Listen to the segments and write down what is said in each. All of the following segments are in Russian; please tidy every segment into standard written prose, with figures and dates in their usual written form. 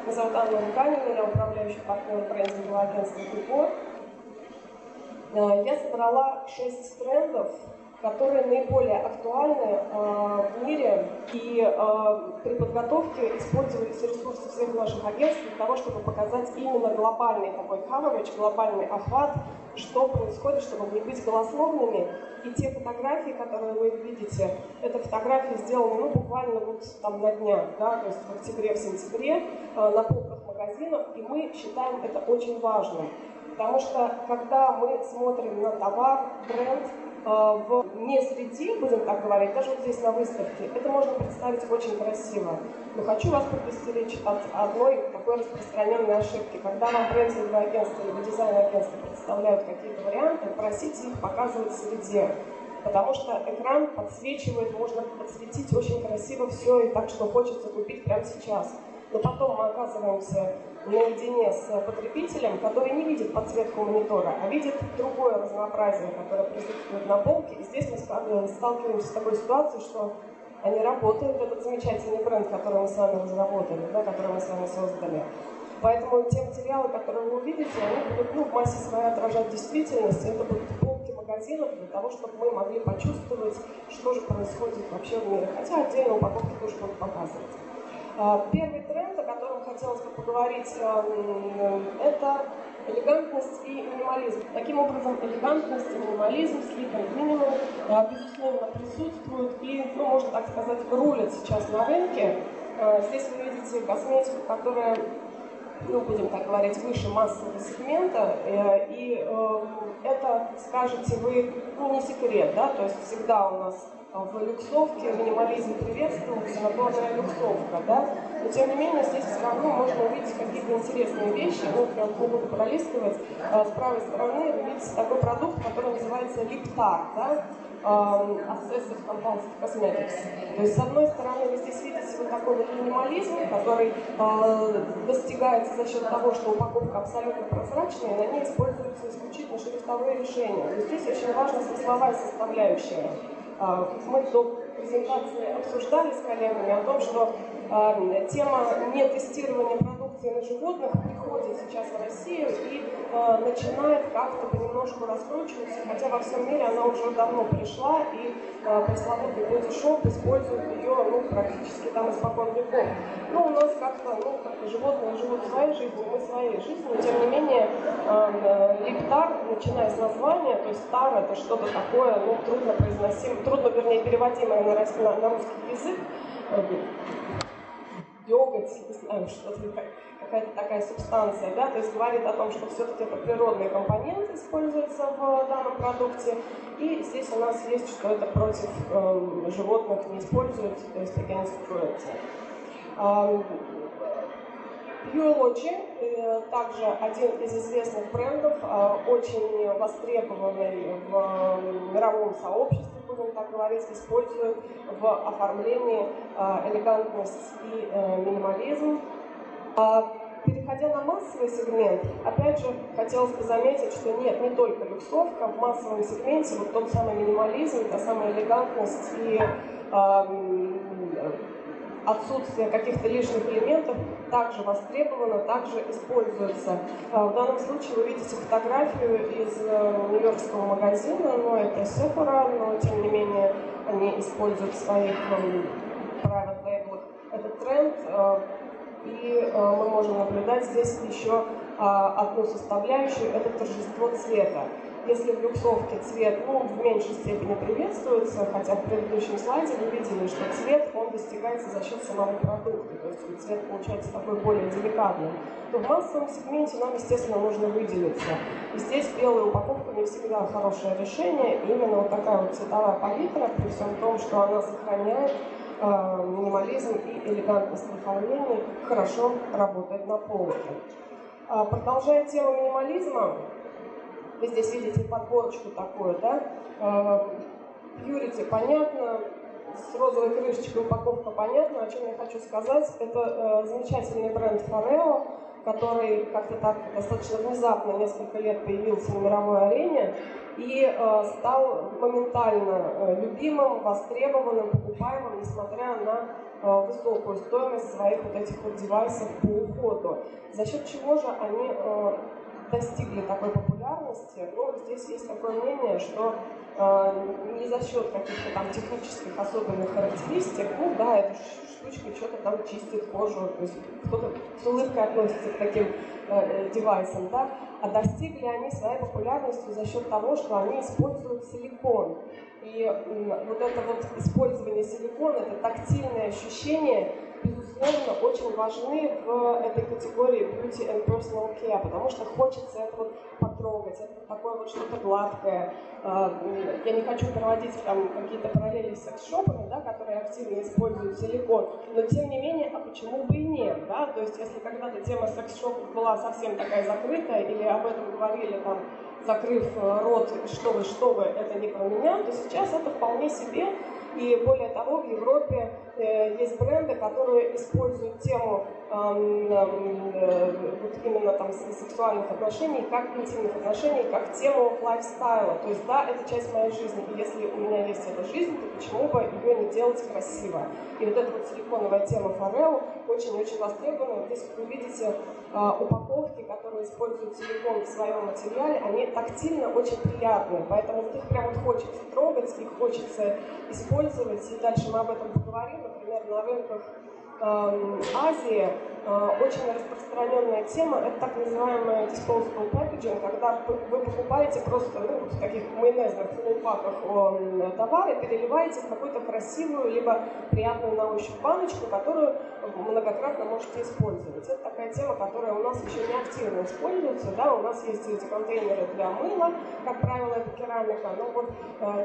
Меня зовут Анна Луканина, я управляющий партнер брендингового агентства «Купор». Я собрала 6 трендов, которые наиболее актуальны в мире, и при подготовке использовались ресурсы всех наших агентств для того, чтобы показать именно глобальный такой coverage, глобальный охват, что происходит, чтобы не быть голословными. И те фотографии, которые вы видите, это фотографии сделаны буквально вот там на днях, да, то есть в октябре, в сентябре, на полках магазинов, и мы считаем это очень важным. Потому что когда мы смотрим на товар, бренд, в не среде, будем так говорить, даже вот здесь на выставке, это можно представить очень красиво. Но хочу вас предостеречь от одной такой распространенной ошибки. Когда вам брендинговое агентство или дизайн-агентство представляют какие-то варианты, просите их показывать в среде. Потому что экран подсвечивает, можно подсветить очень красиво все, и так, что хочется купить прямо сейчас. Но потом мы оказываемся наедине с потребителем, который не видит подсветку монитора, а видит другое разнообразие, которое присутствует на полке. И здесь мы сталкиваемся с такой ситуацией, что они работают, этот замечательный бренд, который мы с вами разработали, да, который мы с вами создали. Поэтому те материалы, которые вы увидите, они будут в массе своей отражать действительность. Это будут полки магазинов для того, чтобы мы могли почувствовать, что же происходит вообще в мире. Хотя отдельно упаковки тоже будут показывать. Первый тренд, о котором хотелось бы поговорить, это элегантность и минимализм. Таким образом, элегантность и минимализм, sleek and minimal, безусловно, присутствуют и, можно так сказать, рулят сейчас на рынке. Здесь вы видите косметику, которая, будем так говорить, выше массового сегмента, и это, скажете вы, не секрет, да, то есть всегда у нас в люксовке минимализм приветствуется, наборная люксовка, да, но тем не менее здесь все равно можно увидеть какие-то интересные вещи. Я не буду пролистывать. С правой стороны вы видите такой продукт, который называется Liptar, да, Obsessive Compulsive Cosmetics. То есть, с одной стороны, вы здесь видите вот такой вот минимализм, который достигается за счет того, что упаковка абсолютно прозрачная, и на ней используются исключительно шрифтовые решения. То есть здесь очень важна смысловая составляющая. Мы до презентации обсуждали с коллегами о том, что тема нетестирования продукции на животных приходит сейчас в Россию и начинает как-то понемножку раскручиваться, хотя во всем мире она уже давно пришла, и пресловутый бодишоп использует ее практически там испокон веков. У нас как-то животные живут своей жизнью, мы своей жизнью, но тем не менее Liptar, начиная с названия, то есть тар это что-то такое, трудно произносимое, вернее, переводимое на русский язык, деготь, не знаю, что-то, какая-то такая субстанция, да, то есть говорит о том, что все-таки это природный компонент используется в данном продукте, и здесь у нас есть, что это против животных не используется, то есть against cruelty. Pureology, также один из известных брендов, очень востребованный в мировом сообществе, будем так говорить, используют в оформлении элегантность и минимализм. Переходя на массовый сегмент, опять же, хотелось бы заметить, что нет, не только люксовка, в массовом сегменте вот тот самый минимализм, та самая элегантность и отсутствие каких-то лишних элементов также востребовано, также используется. В данном случае вы видите фотографию из нью-йоркского магазина, но это Sephora, но тем не менее они используют в своих private label этот тренд. И мы можем наблюдать здесь еще одну составляющую – это торжество цвета. Если в люксовке цвет в меньшей степени приветствуется, хотя в предыдущем слайде вы видели, что цвет он достигается за счет самого продукта, то есть цвет получается такой более деликатный, то в массовом сегменте нам, естественно, нужно выделиться. И здесь белая упаковка не всегда хорошее решение, и именно вот такая вот цветовая палитра, при всем том, что она сохраняет минимализм и элегантность в оформлении, хорошо работает на полке. Продолжая тему минимализма, вы здесь видите подборочку такую, да? Purity понятно, с розовой крышечкой упаковка понятна. О чем я хочу сказать, это замечательный бренд Foreo, который как-то так достаточно внезапно несколько лет появился на мировой арене и стал моментально любимым, востребованным, покупаемым, несмотря на высокую стоимость своих вот этих вот девайсов по уходу. За счет чего же они достигли такой популярности? Ну, здесь есть такое мнение, что не за счет каких-то там технических особенных характеристик, ну да, эта штучка что-то там чистит кожу, то есть кто-то с улыбкой относится к таким девайсам, да, а достигли они своей популярности за счет того, что они используют силикон. И вот это вот использование силикона, это тактильные ощущения, безусловно, очень важны в этой категории beauty and personal care, потому что хочется это вот потрогать, это такое вот что-то гладкое. Я не хочу проводить там какие-то параллели с секс-шопами, да, которые активно используют силикон, но тем не менее, а почему бы и нет, да? То есть если когда-то тема секс-шопов была совсем такая закрытая, или об этом говорили там, закрыв рот, что вы, это не про меня, то сейчас это вполне себе. И более того, в Европе есть бренды, которые используют тему вот именно там сексуальных отношений, как интимных отношений, как тему лайфстайла. То есть, да, это часть моей жизни. И если у меня есть эта жизнь, то почему бы ее не делать красиво? И вот эта вот силиконовая тема Форео очень-очень востребована. Вот здесь вы видите упаковки, которые используют силикон в своем материале, они тактильно очень приятные. Поэтому вот их прям вот хочется трогать, их хочется использовать. И дальше мы об этом поговорим. Например, на рынках Азии очень распространенная тема – это так называемая disposable packaging, когда вы покупаете просто в таких майонезных полупаках товары, переливаете в какую-то красивую либо приятную на ощупь баночку, которую многократно можете использовать. Это такая тема, которая у нас еще не активно используется. Да? У нас есть эти контейнеры для мыла, как правило, это керамика, но вот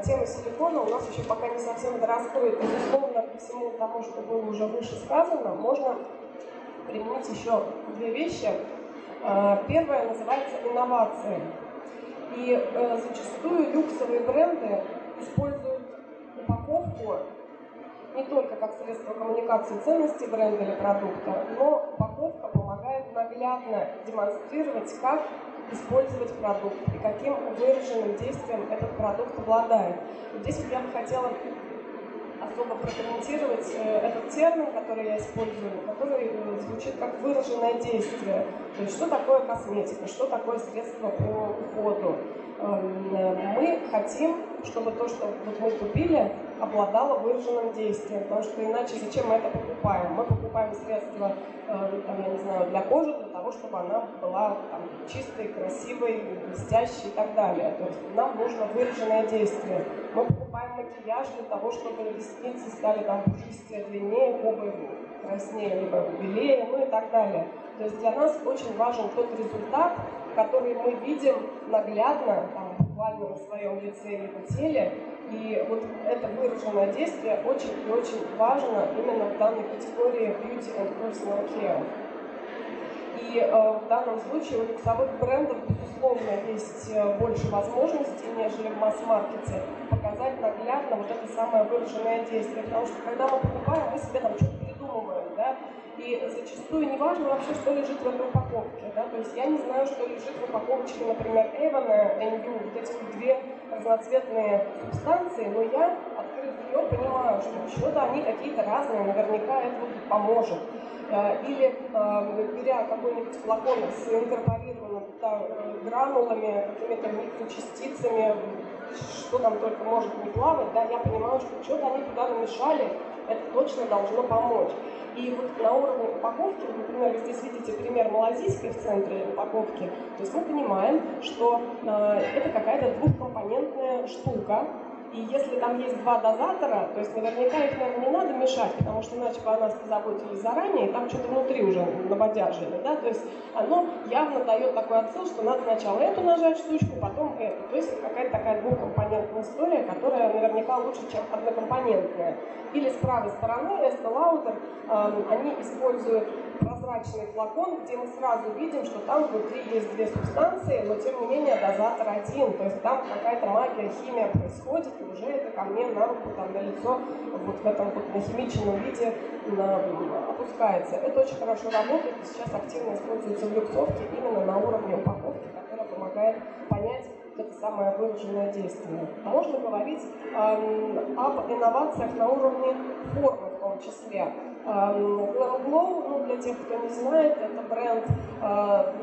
тема силикона у нас еще пока не совсем дораскрыта. Безусловно, ко всему тому, что было уже выше сказано, можно применить еще две вещи. Первое называется инновации. И зачастую люксовые бренды используют упаковку не только как средство коммуникации ценности бренда или продукта, но упаковка помогает наглядно демонстрировать, как использовать продукт и каким выраженным действием этот продукт обладает. Вот здесь вот я бы хотела особо прокомментировать этот термин, который я использую, который звучит как выраженное действие. То есть что такое косметика, что такое средство по уходу. Мы хотим, чтобы то, что вот мы купили, обладало выраженным действием, потому что иначе зачем мы это покупаем? Мы покупаем средства, там, я не знаю, для кожи, для того, чтобы она была там, чистой, красивой, блестящей и так далее. То есть нам нужно выраженное действие. Мы покупаем макияж для того, чтобы ресницы стали там пушистее, длиннее, губы краснее, либо белее, ну и так далее. То есть для нас очень важен тот результат, который мы видим наглядно, там, буквально на своем лице либо теле. И вот это выраженное действие очень и очень важно именно в данной категории beauty and personal care. И в данном случае у люксовых брендов, безусловно, есть больше возможностей, нежели в масс-маркете, показать наглядно вот это самое выраженное действие. Потому что когда мы покупаем, мы себе там что-то придумываем, да, и зачастую не важно вообще, что лежит в этой упаковке, да, то есть я не знаю, что лежит в упаковочке, например, Avon, NU, вот эти вот две разноцветные субстанции, но я, открыв ее, понимаю, что что-то они какие-то разные, наверняка это вот поможет. Или беря какой-нибудь флакон с инкорпорированными гранулами, какими-то микрочастицами, что там только может не плавать, да, я понимаю, что что-то они туда намешали, это точно должно помочь. И вот на уровне упаковки, например, вы здесь видите пример малазийской в центре упаковки, то есть мы понимаем, что это какая-то двухкомпонентная штука. И если там есть два дозатора, то есть наверняка их, наверное, не надо мешать, потому что иначе бы о нас позаботились заранее, и там что-то внутри уже набодяжили, да, то есть оно явно дает такой отсыл, что надо сначала эту нажать штучку, потом эту. То есть какая-то такая двухкомпонентная история, которая наверняка лучше, чем однокомпонентная. Или с правой стороны Estée Lauder, они используют прозрачный флакон, где мы сразу видим, что там внутри есть две субстанции, но тем не менее дозатор один, то есть там какая-то магия, химия происходит, и уже это ко мне на руку, там, на лицо, вот в этом вот нахимиченном виде опускается. Это очень хорошо работает, и сейчас активно используется в люксовке именно на уровне упаковки, которая помогает понять это самое выраженное действие. Можно говорить об инновациях на уровне формы в том числе. Glam Glow, ну, для тех, кто не знает, это бренд,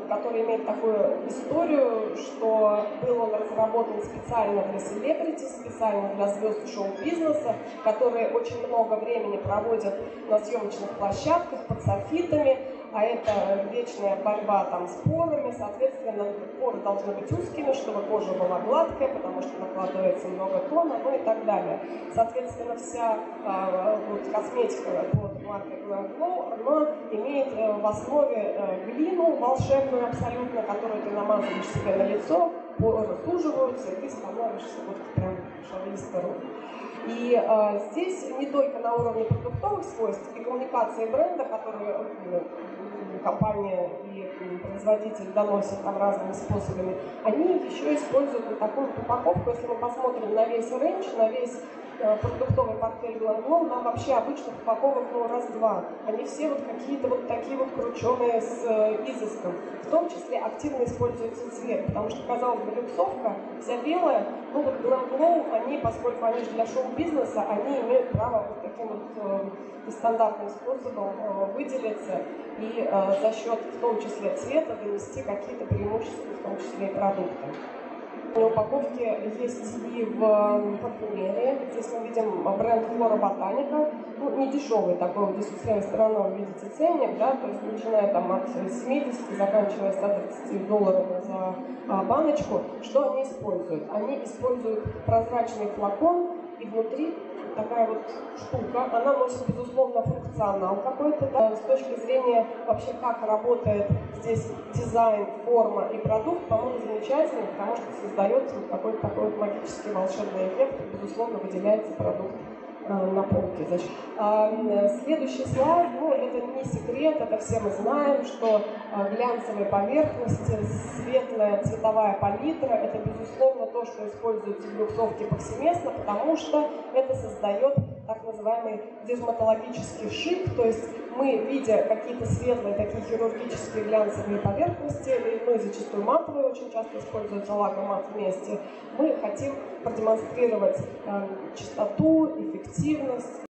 который имеет такую историю, что был он разработан специально для селебрити, специально для звезд шоу-бизнеса, которые очень много времени проводят на съемочных площадках под софитами, а это вечная борьба там с порами, соответственно, поры должны быть узкими, чтобы кожа была гладкая, потому что накладывается много тона, ну и так далее. Соответственно, вся вот косметика под маркой Glam Glow, она имеет в основе глину волшебную абсолютно, которую ты намазываешь себе на лицо, поры суживаются, и ты становишься вот прям шарлистером. И здесь не только на уровне продуктовых свойств и коммуникации бренда, которые компания и производитель доносят там разными способами, они еще используют вот такую упаковку. Если мы посмотрим на весь рейндж, на весь продуктовый портфель Glam Glow, нам вообще обычных упаковок, ну, раз-два. Они все вот какие-то вот такие вот крученые с изыском. В том числе активно используется цвет, потому что, казалось бы, люксовка вся белая, ну вот Glam Glow, они, поскольку они же для шоу-бизнеса, они имеют право вот таким вот нестандартным способом выделиться и за счет, в том числе, цвета, донести какие-то преимущества, в том числе и продукты. Упаковки есть и в парфюмерии. Здесь мы видим бренд Flora Botanica. Ну, не дешевый такой, вот здесь с левой стороны вы видите ценник, да, то есть начиная там от 70, заканчивая $130 за баночку. Что они используют? Они используют прозрачный флакон, и внутри такая вот штука, она носит, безусловно, функционал какой-то, да, с точки зрения вообще, как работает здесь дизайн, форма и продукт, по-моему, замечательно, потому что создается вот какой-то такой вот магический волшебный эффект, и, безусловно, выделяется продукт на полке. Значит, следующий слайд, ну, это не секрет, это все мы знаем, что глянцевые поверхности, светлая цветовая палитра, это, безусловно, то, что используется в люксовке повсеместно, потому что это создает так называемый дерматологический шик, то есть мы, видя какие-то светлые такие хирургические глянцевые поверхности, ну и зачастую матовые, очень часто используется лак и мат вместе, мы хотим продемонстрировать чистоту, эффективность,